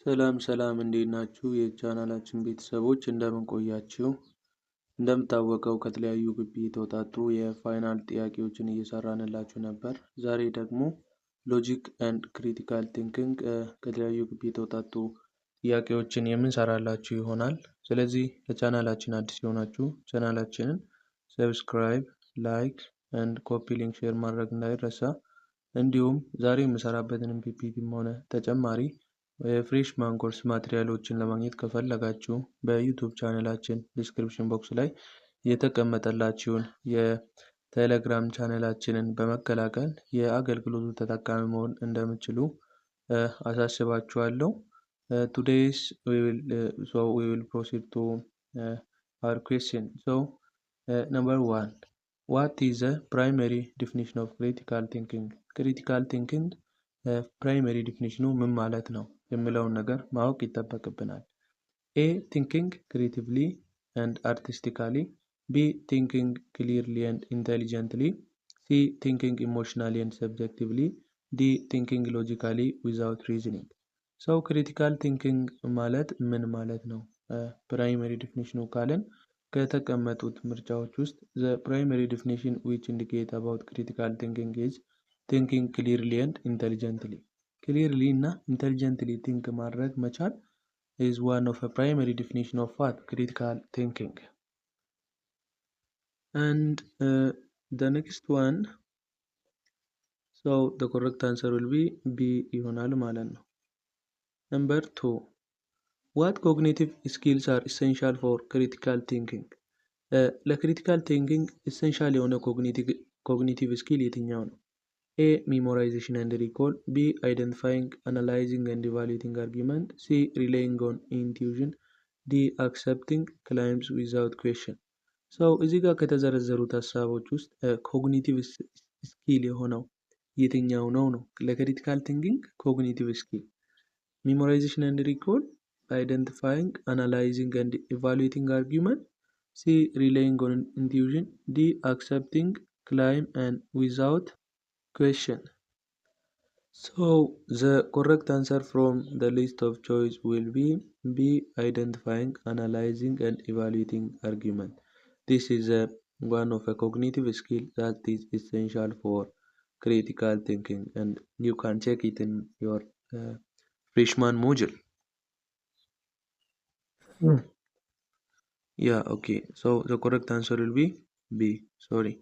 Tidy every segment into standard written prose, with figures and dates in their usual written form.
ሰላም ሰላም እንዴት ናችሁ? የቻናላችን ቤተሰቦች እንደምን ቆያችሁ? እንደምታወቀው ከተለያዩ ግቢ የተውጣጡ የፋይናል ጥያቄዎችን እየሰራንላችሁ ነበር። ዛሬ ደግሞ ሎጂክ ኤንድ ክሪቲካል ቲንኪንግ ከተለያዩ ግቢ የተውጣጡ ጥያቄዎችን የምንሰራላችሁ ይሆናል። ስለዚህ ለቻናላችን አዲስ የሆናችሁ ቻናላችንን ሰብስክራይብ፣ ላይክ ኤንድ ኮፒ ሊንክ ሼር ማድረግ እንዳይረሳ። እንዲሁም ዛሬ የምሰራበትን ፒፒቲም ሆነ ተጨማሪ የፍሬሽማን ኮርስ ማቴሪያሎችን ለማግኘት ከፈለጋችሁ በዩቲዩብ ቻናላችን ዲስክሪፕሽን ቦክስ ላይ የተቀመጠላችሁን የቴሌግራም ቻናላችንን በመቀላቀል የአገልግሎቱ ተጠቃሚ መሆን እንደምትችሉ አሳስባችኋለሁ። Today's we will proceed to our question. So number 1, what is the primary definition of critical thinking? Critical thinking ፕራይመሪ ዲፊኒሽኑ ምን ማለት ነው የሚለውን ነገር ማወቅ ይጠበቅብናል። ኤ ቲንኪንግ ክሪኤቲቭሊ ኤንድ አርቲስቲካሊ፣ ቢ ቲንኪንግ ክሊርሊ ኤንድ ኢንቴሊጀንትሊ፣ ሲ ቲንኪንግ ኢሞሽናሊ ኤንድ ሰብጀክቲቭሊ፣ ዲ ቲንኪንግ ሎጂካሊ ዊዛውት ሪዝኒንግ። ሰው ክሪቲካል ቲንኪንግ ማለት ምን ማለት ነው? ፕራይመሪ ዲፊኒሽኑ ካለን ከተቀመጡት ምርጫዎች ውስጥ ዘ ፕራይመሪ ዲፊኒሽን ዊች ኢንዲኬት አባውት ክሪቲካል ቲንኪንግ ኢዝ ቲንኪንግ ክሊርሊ ኤንድ ኢንቴሊጀንትሊ። ክሊርሊ እና ኢንቴሊጀንትሊ ቲንክ ማድረግ መቻል is one of a primary definition of what? Critical thinking. And the next one, so the correct answer will be B ይሆናል ማለት ነው። Number 2, what cognitive skills are essential for critical thinking? ለክሪቲካል ቲንኪንግ essential የሆነ ኮግኒቲቭ ስኪል የትኛው ነው? A. Memorization and recall, B. Identifying, analyzing and evaluating argument, C. Relying on intuition, D. Accepting claims without question. So እዚህ ጋር ከተዘረዘሩት ሀሳቦች ውስጥ ኮግኒቲቭ ስኪል የሆነው የትኛው ነው? ለክሪቲካል ቲንኪንግ ኮግኒቲቭ ስኪል memorization and recall, identifying, analyzing and evaluating argument, C. Relying on intuition, D. Accepting claim and without question. So the correct answer from the list of choice will be B. Identifying, analyzing and evaluating argument. This is one of a cognitive skill that is essential for critical thinking, and you can check it in your freshman module. Yeah, okay, so the correct answer will be B. Sorry.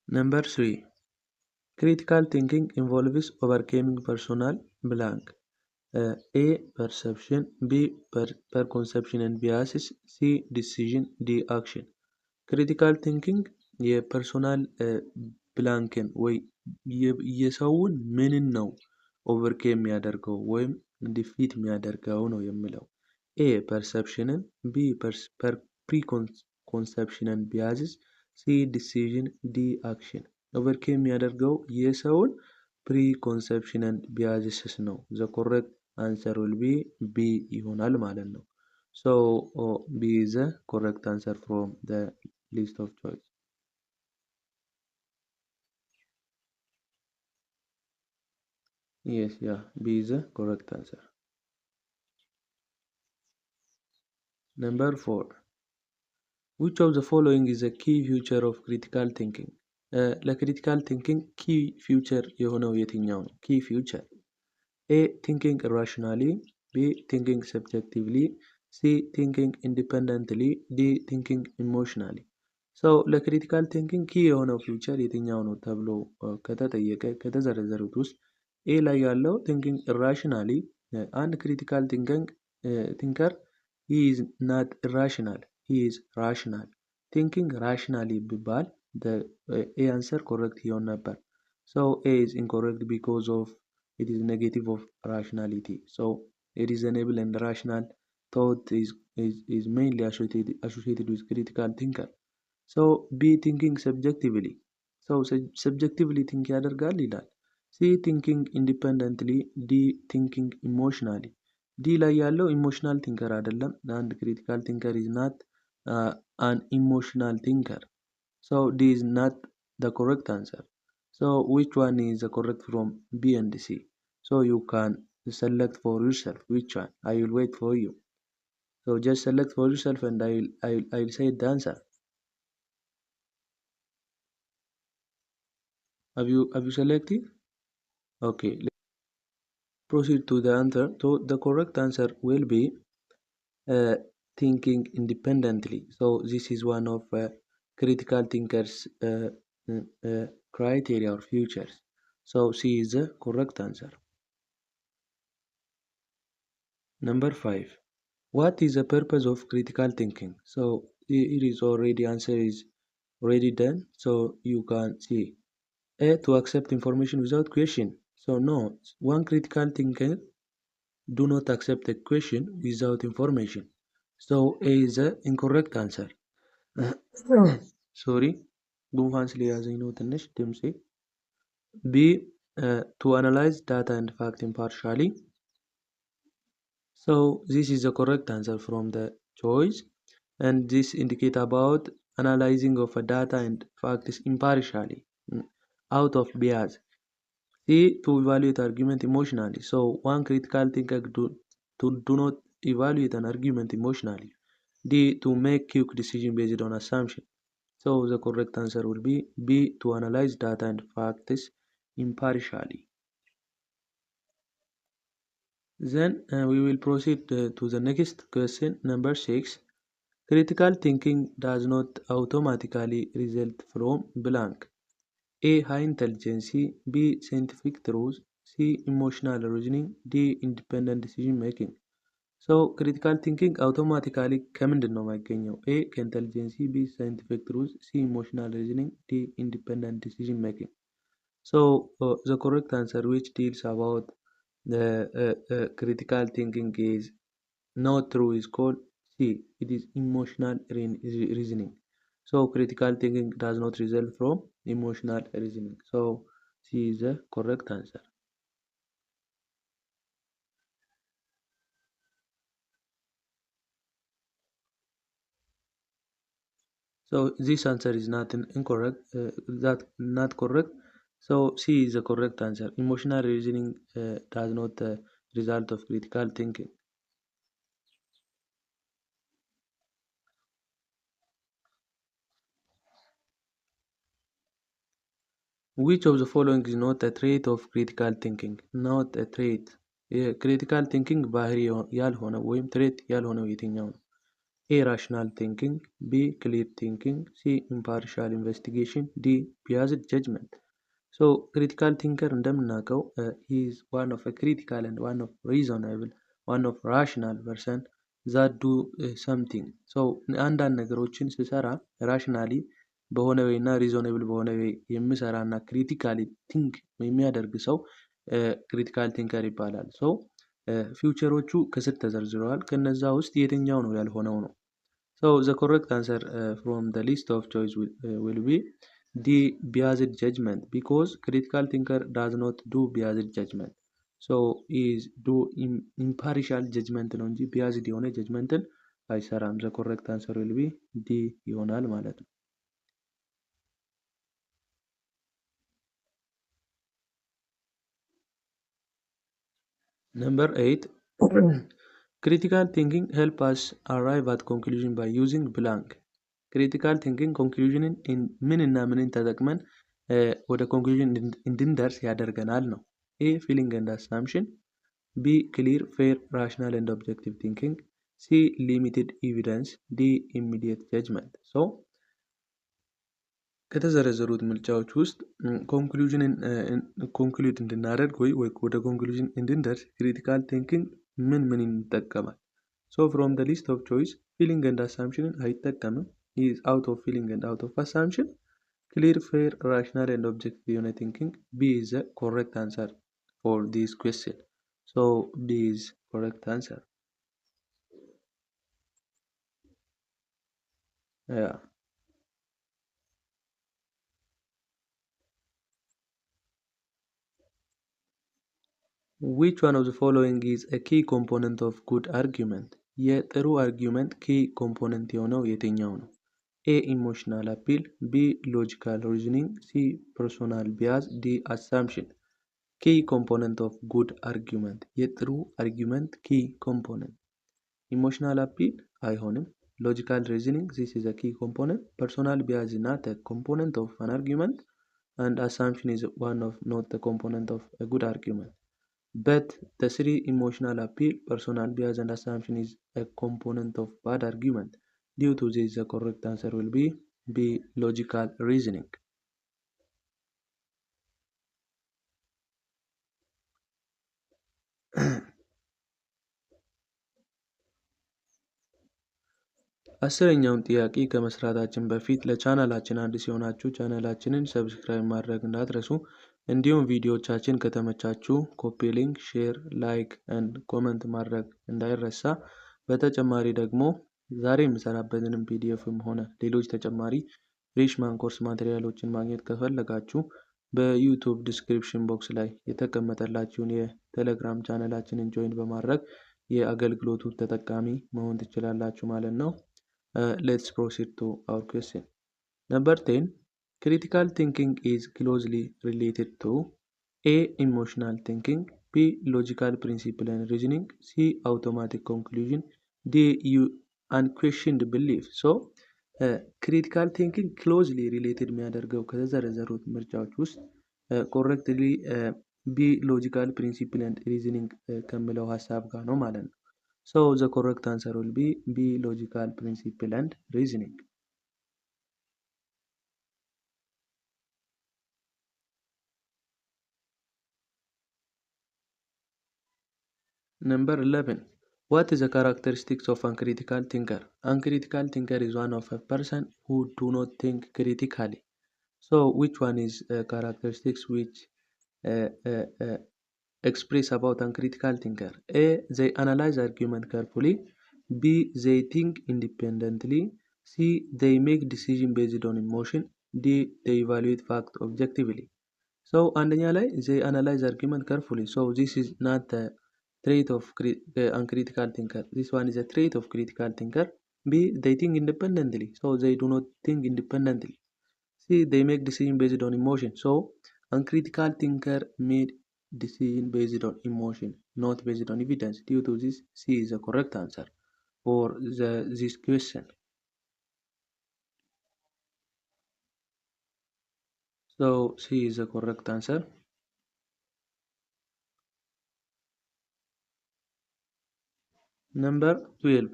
Number 3, critical thinking involves overcoming personal blank. A. Perception, B. Perconception and biases, C. Decision, D. Action. critical thinking የፐርሶናል ብላንክን ወይ የሰውን ምንን ነው ኦቨርኬም የሚያደርገው ወይም ዲፊት የሚያደርገው ነው የሚለው። ኤ ፐርሰፕሽንን፣ ቢ ፕሪኮንሰፕሽንን ቢያዝስ፣ ሲ ዲሲዥን፣ ዲ አክሽን። ኦቨርኬም የሚያደርገው የሰውን ፕሪኮንሰፕሽንን ቢያዝስስ ነው። ዘ ኮሬክት answer will be B ይሆናል ማለት ነው። So B is the correct answer from the list of choice. Yes, yeah, B is the correct answer. Number 4, which of the following is a key feature of critical thinking? ለክሪቲካል ቲንኪንግ ኪ ፊውቸር የሆነው የትኛው ነው? ኪ ፊውቸር A. Thinking rationally, B. Thinking subjectively, C. Thinking independently, D. Thinking emotionally. So ለክሪቲካል ቲንኪንግ ኪ የሆነው ፊውቸር የትኛው ነው ተብሎ ከተጠየቀ ከተዘረዘሩት ውስጥ ኤ ላይ ያለው ቲንኪንግ ኢራሽናሊ። አንድ ክሪቲካል ቲንከር he is not irrational, he is rational. ቲንኪንግ ራሽናሊ ቢባል A answer correct ይሆን ነበር። So A is incorrect because of it is negative of rationality. So a reasonable and rational thought is mainly associated with critical thinker. So B thinking subjectively. So subjectively think ያደርጋል ይላል። C thinking independently, D thinking emotionally. D ላይ ያለው ኢሞሽናል ቲንከር አይደለም። አንድ critical thinker is not an emotional thinker. So D is not the correct answer. So which one is the correct from B and C? So you can select for yourself which one. I will wait for you. So just select for yourself and I'll say the answer. Have you selected? Okay, let's proceed to the answer. So the correct answer will be uh, thinking independently. So this is one of critical thinkers criteria or features. So C is the correct answer. Number 5. What is the purpose of critical thinking? So it is already answer is already done. So you can see A, to accept information without question. So no, one critical thinker do not accept a question without information. So A is the incorrect answer. Sorry, ጉንፋን ስለያዘኝ ነው ትንሽ ድምፄ። B, to analyze data and fact impartially. So this is the correct answer from the choice, and this indicate about analyzing of a data and facts impartially, out of bias. C, to evaluate argument emotionally. So one critical thinker do not evaluate an argument emotionally. D, to make quick decision based on assumption. So the correct answer will be B, to analyze data and facts impartially. Then we will proceed to the next question, number 6. Critical thinking does not automatically result from blank. A, high intelligence. B, scientific truth. C, emotional reasoning. D, independent decision making. So critical thinking automatically ከምንድን ነው የማይገኘው? A, ከኢንተሊጀንሲ፣ B, scientific truth, C, emotional reasoning, D, independent decision making. So the correct answer which deals about the critical thinking is not true is called C. It is emotional reasoning. So critical thinking does not result from emotional reasoning. So C is the correct answer. So this answer is not incorrect. That not correct. So C is the correct answer. Emotional reasoning does not result of critical thinking. Which of the following is not a trait of critical thinking? Not a trait. የክሪቲካል ቲንኪንግ ባህሪ ያልሆነው ወይም ትሬት ያልሆነው የትኛው ነው? A, rational thinking. B, clear thinking. C, impartial investigation. D, biased judgment. So critical thinker እንደምናውቀው he is one of a critical and one of reasonable, one of rational person that do something. So አንዳንድ ነገሮችን ስሰራ ራሽናሊ በሆነ ወይ እና ሪዞኔብል በሆነ ወይ የምሰራ እና ክሪቲካሊ ቲንክ የሚያደርግ ሰው ክሪቲካል ቲንከር ይባላል። ሶ ፊውቸሮቹ ከስር ተዘርዝረዋል። ከነዛ ውስጥ የትኛው ነው ያልሆነው ነው? So the correct answer from the list of choice will be D, biased judgment, because critical thinker does not do biased judgment. So is do impartial judgment ነው እንጂ biased የሆነ judgmenትን አይሰራም። The correct answer will be D ይሆናል ማለት ነው። Number 8. Critical thinking help us arrive at conclusion by using blank. ክሪቲካል ቲንኪንግ ኮንክሉዥንን ምን እና ምንን ተጠቅመን ወደ ኮንክሉዥን እንድንደርስ ያደርገናል ነው። ኤ, ፊሊንግ ኤንድ አሳምፕሽን። ቢ, ክሊር ፌር ራሽናል ኤንድ ኦብጀክቲቭ ቲንኪንግ። ሲ, ሊሚትድ ኤቪደንስ። ዲ, ኢሚዲየት ጀጅመንት። ሶ ከተዘረዘሩት ምርጫዎች ውስጥ ኮንክሉዥንን ኮንክሉድ እንድናደርግ ወይ ወደ ኮንክሉዥን እንድንደርስ ክሪቲካል ቲንኪንግ ምን ይጠቀማል? ሶ ፍሮም ደ ሊስት ኦፍ ቾይስ ፊሊንግ ኤንድ አሳምፕሽንን አይጠቀምም። He is out of feeling and out of assumption. Clear, fair, rational and objective unit thinking. B is the correct answer for this question. So B is correct answer. Yeah. Which one of the following is a key component of good argument? የጥሩ argument key component የሆነው የትኛው ነው? A. Emotional appeal. B. Logical reasoning. C. Personal bias. D. Assumption. Key component of good argument. የጥሩ argument key component. Emotional appeal አይሆንም። Logical reasoning, this is a key component. Personal bias is not a component of an argument. And assumption is one of not the component of a good argument. But the three emotional appeal, personal bias, and assumption is a component of bad argument. Due to this, the correct answer will be B. Logical reasoning. አስረኛውን ጥያቄ ከመስራታችን በፊት ለቻናላችን አዲስ የሆናችሁ ቻናላችንን ሰብስክራይብ ማድረግ እንዳትረሱ። እንዲሁም ቪዲዮዎቻችን ከተመቻችሁ ኮፒ ሊንክ፣ ሼር፣ ላይክ ኤንድ ኮመንት ማድረግ እንዳይረሳ። በተጨማሪ ደግሞ ዛሬ የምሰራበትንም ፒዲኤፍም ሆነ ሌሎች ተጨማሪ ፍሬሽማን ኮርስ ማቴሪያሎችን ማግኘት ከፈለጋችሁ በዩቲዩብ ዲስክሪፕሽን ቦክስ ላይ የተቀመጠላችሁን የቴሌግራም ቻናላችንን ጆይን በማድረግ የአገልግሎቱ ተጠቃሚ መሆን ትችላላችሁ ማለት ነው። Let's proceed to our question. Number 10. Critical thinking is closely related to A. Emotional thinking. B. Logical principle and reasoning. C. Automatic conclusion. D. Unquestioned belief. So, critical thinking closely related የሚያደርገው ከተዘረዘሩት ምርጫዎች ውስጥ correctly B. Logical principle and reasoning ከሚለው ሀሳብ ጋር ነው ማለት ነው። So the correct answer will be B. Logical principle and reasoning. Number 11. What is the characteristics of uncritical thinker? Uncritical thinker is one of a person who do not think critically. So which one is characteristics which express about uncritical thinker? A. They analyze argument carefully. B. They think independently. C. They make decision based on emotion. D. They evaluate fact objectively. So አንደኛ ላይ they analyze argument carefully. So this is not the trait of uncritical thinker. This one is a trait of critical thinker. B. They think independently. So they do not think independently. C. They make decision based on emotion. So uncritical thinker made decision based on emotion, not based on evidence. Due to this, C is the correct answer for this question. So C is the correct answer. Number 12.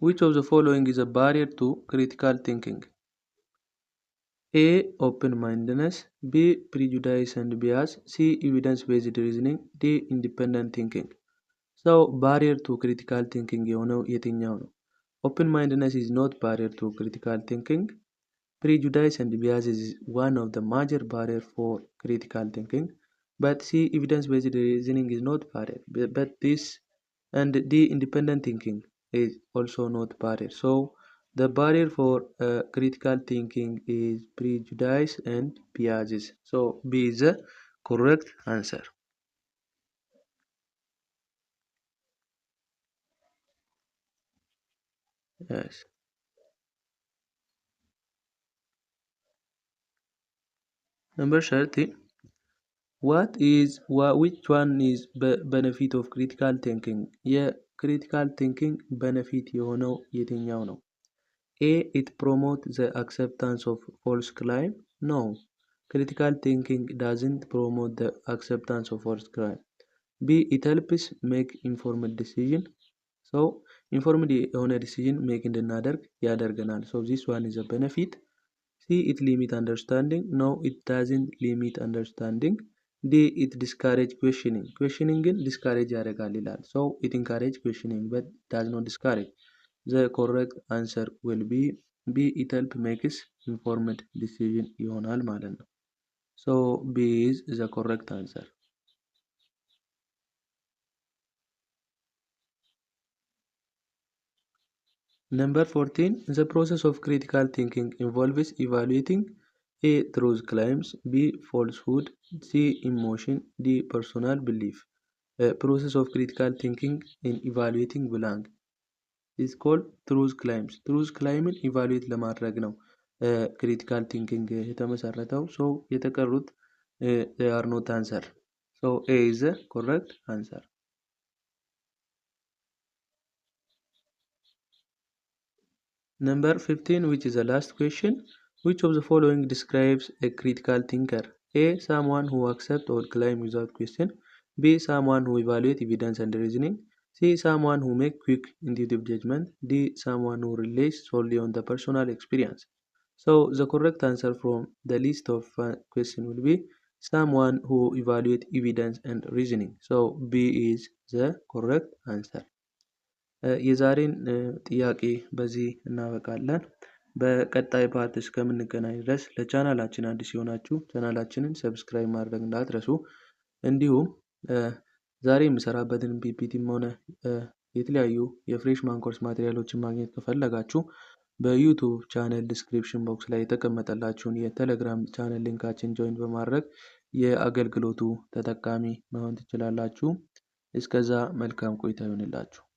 Which of the following is a barrier to critical thinking? A. Open-mindedness. B. Prejudice and bias. C. Evidence-based reasoning. D. Independent thinking. So barrier to critical thinking የሆነው የትኛው ነው? Open-mindedness is not barrier to critical thinking. Prejudice and bias is one of the major barrier for critical thinking. But C. Evidence-based reasoning is not barrier. But this and D. Independent thinking is also not barrier. So the barrier for critical thinking is prejudice and biases. So B is the correct answer. Yes. Number 30. Which one is benefit of critical thinking? የክሪቲካል ቲንኪንግ benefit የሆነው የትኛው ነው? A. It promotes the acceptance of false claim. No. Critical thinking doesn't promote the acceptance of false claim. B. It helps make informed decision. So informed የሆነ decision make እንድናደርግ ያደርገናል. So this one is a benefit. C. It limit understanding. No, it doesn't limit understanding. D. It discourage questioning. Questioning ግን discourage ያደርጋል ይላል. So it encourage questioning but does not discourage. The correct answer will be B. It help makes informed decision ይሆናል ማለት ነው። So B is the correct answer. Number 14. The process of critical thinking involves evaluating A. Truth claims. B. Falsehood. C. Emotion. D. Personal belief. Process of critical thinking in evaluating blank. is called truth claims. truth claimን ኢቫሉዌት ለማድረግ ነው ክሪቲካል ቲንኪንግ የተመሰረተው። so የተቀሩት they are not answer. so A is the correct answer. Number 15, which is the last question. Which of the following describes a critical thinker? A. Someone who accepts all claim without question. B. Someone who evaluates evidence and reasoning. C. Someone who makes quick intuitive judgment. D. Someone who relies solely on the personal experience. So the correct answer from the list of question will be someone who evaluates evidence and reasoning. So B is the correct answer. የዛሬን ጥያቄ በዚህ እናበቃለን። በቀጣይ ፓርት እስከምንገናኝ ድረስ ለቻናላችን አዲስ የሆናችሁ ቻናላችንን ሰብስክራይብ ማድረግ እንዳትረሱ። እንዲሁም ዛሬ የምሰራበትን ፒፒቲም ሆነ የተለያዩ የፍሬሽማን ኮርስ ማቴሪያሎችን ማግኘት ከፈለጋችሁ በዩቲዩብ ቻናል ዲስክሪፕሽን ቦክስ ላይ የተቀመጠላችሁን የቴሌግራም ቻናል ሊንካችን ጆይን በማድረግ የአገልግሎቱ ተጠቃሚ መሆን ትችላላችሁ። እስከዛ መልካም ቆይታ ይሁንላችሁ።